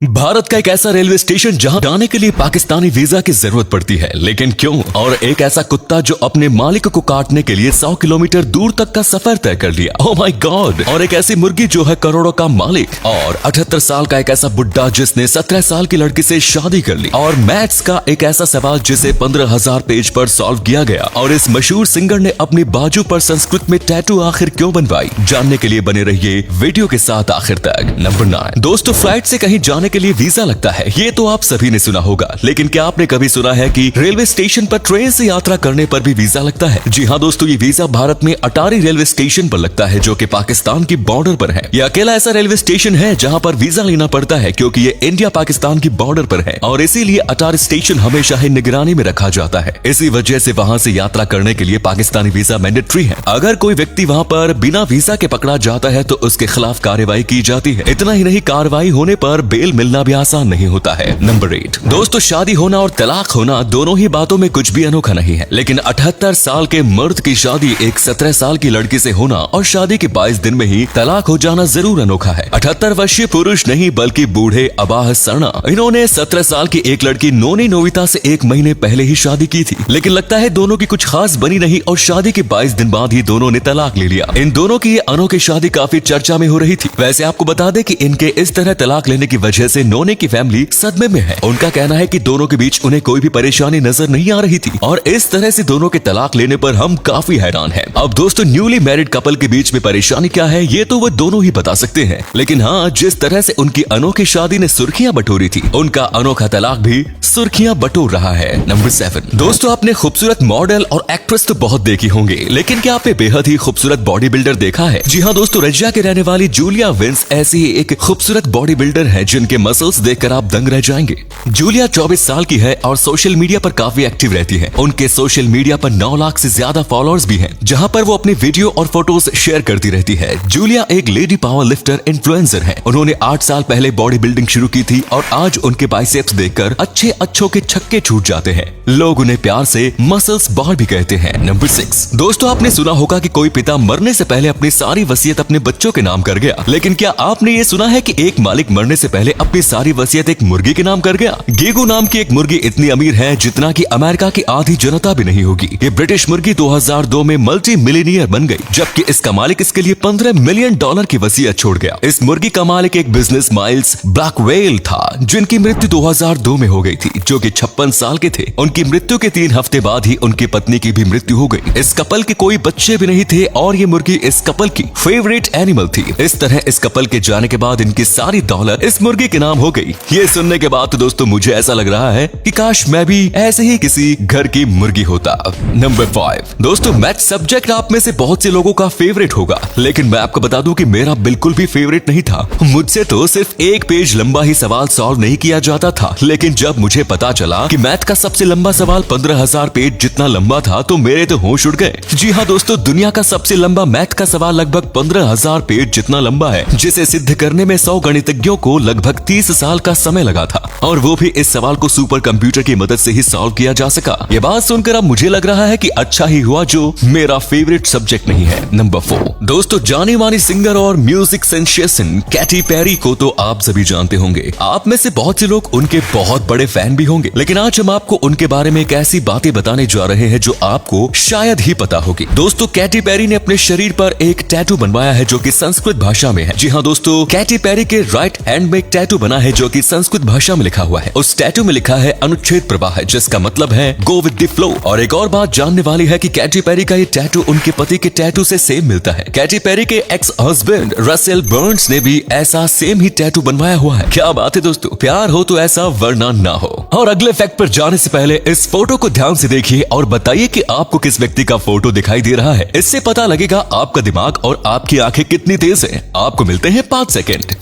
भारत का एक ऐसा रेलवे स्टेशन जहां जाने के लिए पाकिस्तानी वीजा की जरूरत पड़ती है, लेकिन क्यों? और एक ऐसा कुत्ता जो अपने मालिक को काटने के लिए 100 किलोमीटर दूर तक का सफर तय कर लिया। Oh my God! और एक ऐसी मुर्गी जो है करोड़ों का मालिक, और 78 साल का एक ऐसा बुड्ढा जिसने 17 साल की लड़की से शादी कर ली, और मैथ्स का एक ऐसा सवाल जिसे 15,000 पेज पर सॉल्व किया गया, और इस मशहूर सिंगर ने अपनी बाजू पर संस्कृत में टैटू आखिर क्यों बनवाई? जानने के लिए बने रहिए वीडियो के साथ आखिर तक। नंबर 9 दोस्तों, फ्लाइट से कहीं जाने के लिए वीजा लगता है, ये तो आप सभी ने सुना होगा, लेकिन क्या आपने कभी सुना है कि रेलवे स्टेशन पर ट्रेन से यात्रा करने पर भी वीजा लगता है? जी हाँ दोस्तों, ये वीजा भारत में अटारी रेलवे स्टेशन पर लगता है, जो कि पाकिस्तान की बॉर्डर पर है। यह अकेला ऐसा रेलवे स्टेशन है जहाँ पर वीजा लेना पड़ता है, क्योंकि ये इंडिया पाकिस्तान की बॉर्डर पर है, और इसीलिए अटारी स्टेशन हमेशा ही निगरानी में रखा जाता है। इसी वजह से वहाँ से यात्रा करने के लिए पाकिस्तानी वीजा मैंडेटरी है। अगर कोई व्यक्ति वहाँ पर बिना वीजा के पकड़ा जाता है तो उसके खिलाफ कार्रवाई की जाती है। इतना ही नहीं, कार्रवाई होने पर बेल मिलना भी आसान नहीं होता है। नंबर 8 दोस्तों, शादी होना और तलाक होना दोनों ही बातों में कुछ भी अनोखा नहीं है, लेकिन 78 साल के मर्द की शादी एक 17 साल की लड़की से होना और शादी के 22 दिन में ही तलाक हो जाना जरूर अनोखा है। 78 वर्षीय पुरुष नहीं बल्कि बूढ़े अबाह सरना, इन्होंने 17 साल की एक लड़की नोनी नोविता से 1 महीने पहले ही शादी की थी, लेकिन लगता है दोनों की कुछ खास बनी नहीं और शादी के 22 दिन बाद ही दोनों ने तलाक ले लिया। इन दोनों की ये अनोखी शादी काफी चर्चा में हो रही थी। वैसे आपको बता दें कि इनके इस तरह तलाक लेने की वजह से नोनी की फैमिली सदमे में है। उनका कहना है कि दोनों के बीच उन्हें कोई भी परेशानी नजर नहीं आ रही थी, और इस तरह से दोनों के तलाक लेने पर हम काफी हैरान हैं। अब दोस्तों, न्यूली मैरिड कपल के बीच में परेशानी क्या है ये तो वो दोनों ही बता सकते हैं, लेकिन हाँ, जिस तरह से उनकी अनोखी शादी ने सुर्खियां बटोरी थी, उनका अनोखा तलाक भी सुर्खियां बटोर रहा है। नंबर 7 दोस्तों, आपने खूबसूरत मॉडल और एक्ट्रेस तो बहुत देखी होंगे, लेकिन क्या आपने बेहद ही खूबसूरत बॉडी बिल्डर देखा है? जी हाँ दोस्तों, रजिया के रहने वाली जूलिया विंस ऐसी ही एक खूबसूरत बॉडी बिल्डर है जिनके मसल्स देखकर आप दंग रह जाएंगे। जूलिया 24 साल की है और सोशल मीडिया पर काफी एक्टिव रहती है। उनके सोशल मीडिया पर 9 लाख से ज्यादा फॉलोअर्स भी हैं, जहां पर वो अपनी वीडियो और फोटोज शेयर करती रहती है। जूलिया एक लेडी पावर लिफ्टर इन्फ्लुएंसर है। उन्होंने 8 साल पहले बॉडी बिल्डिंग शुरू की थी, और आज उनके बाइसेप्स देखकर अच्छों के छक्के छूट जाते हैं। लोग उन्हें प्यार से मसल्स बार भी कहते हैं। नंबर 6 दोस्तों, आपने सुना होगा कि कोई पिता मरने से पहले अपनी सारी वसीयत अपने बच्चों के नाम कर गया, लेकिन क्या आपने ये सुना है कि एक मालिक मरने से पहले अपनी सारी वसीयत एक मुर्गी के नाम कर गया? गेगो नाम की एक मुर्गी इतनी अमीर है जितना कि अमेरिका की आधी जनता भी नहीं होगी। ये ब्रिटिश मुर्गी 2002 में मल्टी मिलियनियर बन गई, जबकि इसका मालिक इसके लिए $15 मिलियन की वसीयत छोड़ गया। इस मुर्गी का मालिक एक बिजनेस माइल्स ब्लैकवेल था, जिनकी मृत्यु 2002 में हो गई थी, जो कि 56 साल के थे। उनकी मृत्यु के 3 हफ्ते बाद ही उनकी पत्नी की भी मृत्यु हो गई। इस कपल के कोई बच्चे भी नहीं थे, और ये मुर्गी इस कपल की फेवरेट एनिमल थी। इस तरह इस कपल के जाने के बाद इनकी सारी दौलत इस मुर्गी के नाम हो गई। ये सुनने के बाद तो दोस्तों मुझे ऐसा लग रहा है कि काश मैं भी ऐसे ही किसी घर की मुर्गी होता। नंबर 5 दोस्तों, मैथ सब्जेक्ट आप में से बहुत से लोगों का फेवरेट होगा, लेकिन मैं आपको बता दूं कि मेरा बिल्कुल भी फेवरेट नहीं था। मुझसे तो सिर्फ 1 पेज लंबा ही सवाल सॉल्व नहीं किया जाता था, लेकिन जब मुझे पता चला कि मैथ का सबसे लंबा सवाल 15,000 पेज जितना लंबा था तो मेरे तो होश उड़ गए। जी हाँ दोस्तों, दुनिया का सबसे लंबा मैथ का सवाल लगभग 15,000 पेज जितना लंबा है, जिसे सिद्ध करने में 100 गणितज्ञों को लगभग 30 साल का समय लगा था, और वो भी इस सवाल को सुपर कंप्यूटर की मदद से ही सॉल्व किया जा सका। ये बात सुनकर अब मुझे लग रहा है कि अच्छा ही हुआ जो मेरा फेवरेट सब्जेक्ट नहीं है। नंबर 4 दोस्तों, जानी मानी सिंगर और म्यूजिक सेंसेशन कैटी पेरी को तो आप सभी जानते होंगे। आप में से बहुत से लोग उनके बहुत बड़े फैन भी होंगे, लेकिन आज हम आपको उनके बारे में एक ऐसी बातें बताने जा रहे हैं जो आपको शायद ही पता होगी। दोस्तों, कैटी पेरी ने अपने शरीर पर एक टैटू बनवाया है जो कि संस्कृत भाषा में है। जी हाँ दोस्तों, कैटी पेरी के राइट हैंड में एक टैटू बना है जो कि संस्कृत भाषा में लिखा हुआ है। उस टैटू में लिखा है अनुच्छेद प्रवाह, जिसका मतलब है गो विद द फ्लो। और एक और बात जानने वाली है कि कैटी पेरी का ये टैटू उनके पति के टैटू से सेम मिलता है। कैटी पेरी के एक्स हस्बैंड रसेल बर्न्स ने भी ऐसा सेम ही टैटू बनवाया हुआ है। क्या बात है दोस्तों, प्यार हो तो ऐसा वरना ना हो। और अगले फैक्ट पर जाने से पहले इस फोटो को ध्यान से देखिए और बताइए कि आपको किस व्यक्ति का फोटो दिखाई दे रहा है। इससे पता लगेगा आपका दिमाग और आपकी आंखें कितनी तेज है। आपको मिलते हैं 5 सेकेंड।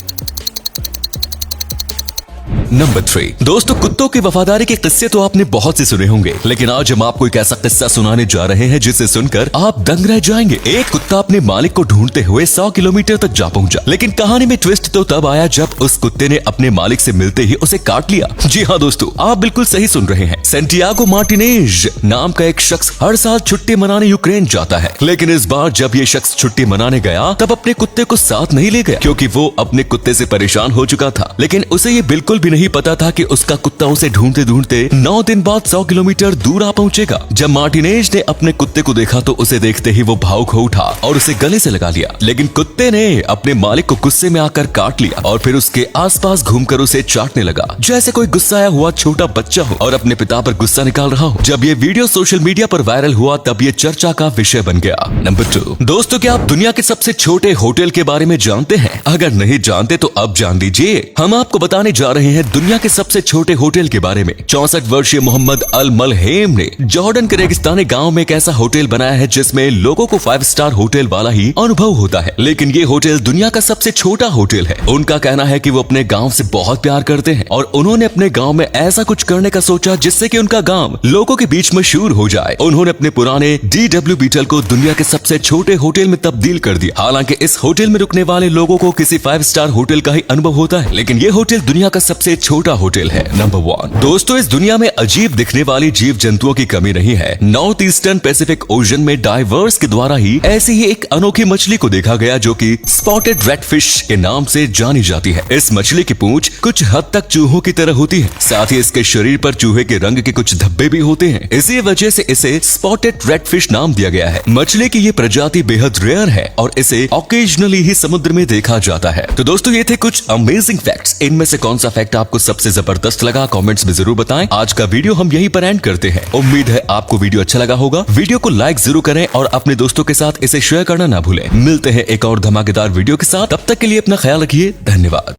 नंबर 3। दोस्तों, कुत्तों की वफादारी के किस्से तो आपने बहुत से सुने होंगे, लेकिन आज हम आपको एक ऐसा किस्सा सुनाने जा रहे हैं जिसे सुनकर आप दंग रह जाएंगे। एक कुत्ता अपने मालिक को ढूंढते हुए 100 किलोमीटर तक जा पहुंचा, लेकिन कहानी में ट्विस्ट तो तब आया जब उस कुत्ते ने अपने मालिक से मिलते ही उसे काट लिया। जी हाँ दोस्तों, आप बिल्कुल सही सुन रहे हैं। सैंटियागो मार्टिनेज नाम का एक शख्स हर साल छुट्टी मनाने यूक्रेन जाता है, लेकिन इस बार जब ये शख्स छुट्टी मनाने गया तब अपने कुत्ते को साथ नहीं ले गया, क्योंकि वो अपने कुत्ते से परेशान हो चुका था। लेकिन उसे ये बिल्कुल भी नहीं पता था कि उसका कुत्ता उसे ढूंढते ढूंढते 9 दिन बाद 100 किलोमीटर दूर आ पहुंचेगा। जब मार्टिनेज ने अपने कुत्ते को देखा तो उसे देखते ही वो भावुक हो उठा और उसे गले से लगा लिया, लेकिन कुत्ते ने अपने मालिक को गुस्से में आकर काट लिया और फिर उसके आसपास घूमकर उसे चाटने लगा, जैसे कोई गुस्साया हुआ छोटा बच्चा हो और अपने पिता पर गुस्सा निकाल रहा हो। जब ये वीडियो सोशल मीडिया पर वायरल हुआ तब ये चर्चा का विषय बन गया। नंबर 2। दोस्तों, क्या आप दुनिया के सबसे छोटे होटल के बारे में जानते हैं? अगर नहीं जानते तो अब जान लीजिए। हम आपको बताने जा रहे हैं दुनिया के सबसे छोटे होटल के बारे में। 64 वर्षीय मोहम्मद अल मलहेम ने जॉर्डन के रेगिस्तानी गांव में एक ऐसा होटल बनाया है जिसमें लोगों को 5 स्टार होटल वाला ही अनुभव होता है, लेकिन ये होटल दुनिया का सबसे छोटा होटल है। उनका कहना है कि वो अपने गांव से बहुत प्यार करते हैं और उन्होंने अपने गांव में ऐसा कुछ करने का सोचा जिससे कि उनका गांव लोगों के बीच मशहूर हो जाए। उन्होंने अपने पुराने DW बीटल को दुनिया के सबसे छोटे होटल में तब्दील कर दिया। हालांकि इस होटल में रुकने वाले लोगों को किसी 5 स्टार होटल का ही अनुभव होता है, लेकिन ये होटल दुनिया का सबसे छोटा होटल है। नंबर 1। दोस्तों, इस दुनिया में अजीब दिखने वाली जीव जंतुओं की कमी नहीं है। नॉर्थ ईस्टर्न पैसिफिक ओशन में डाइवर्स के द्वारा ही ऐसी ही एक अनोखी मछली को देखा गया जो कि स्पॉटेड रेडफिश के नाम से जानी जाती है। इस मछली की पूंछ कुछ हद तक चूहों की तरह होती है, साथ ही इसके शरीर पर चूहे के रंग के कुछ धब्बे भी होते हैं। इसी वजह से इसे स्पॉटेड रेडफिश नाम दिया गया है। मछली की ये प्रजाति बेहद रेयर है और इसे ऑकेजनली ही समुद्र में देखा जाता है। तो दोस्तों, ये थे कुछ अमेजिंग फैक्ट्स। इनमें से कौन सा फैक्ट आपको सबसे जबरदस्त लगा, कमेंट्स में जरूर बताएं। आज का वीडियो हम यहीं पर एंड करते हैं। उम्मीद है आपको वीडियो अच्छा लगा होगा। वीडियो को लाइक जरूर करें और अपने दोस्तों के साथ इसे शेयर करना ना भूलें। मिलते हैं एक और धमाकेदार वीडियो के साथ, तब तक के लिए अपना ख्याल रखिए। धन्यवाद।